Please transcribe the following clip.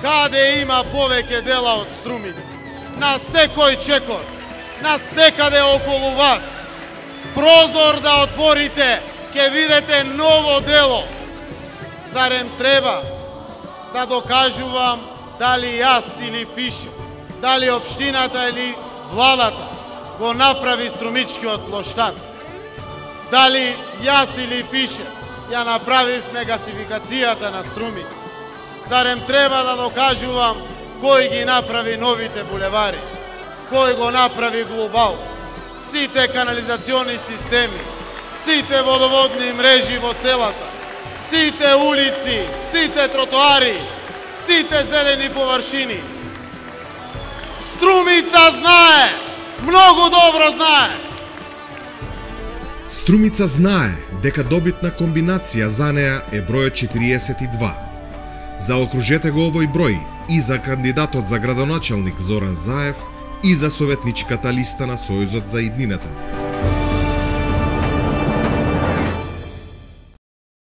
каде има повеќе дела од Струмица. На секој чекор, на секаде околу вас. Прозор да отворите, ќе видите ново дело. Зарем треба да докажувам дали јас или пише, дали општината или владата го направи струмичкиот плоштад. Дали јас или пише ја направивме гасификацијата на Струмица. Зарем треба да докажувам кој ги направи новите булевари, кој го направи глобал, сите канализациони системи, сите водоводни мрежи во селата, сите улици, сите тротоари, сите зелени површини. Струмица знае, многу добро знае. Струмица знае дека добитна комбинација за неа е бројот 42. Заокружете го овој број и за кандидатот за градоначалник Зоран Заев и за советничката листа на Сојузот за иднината.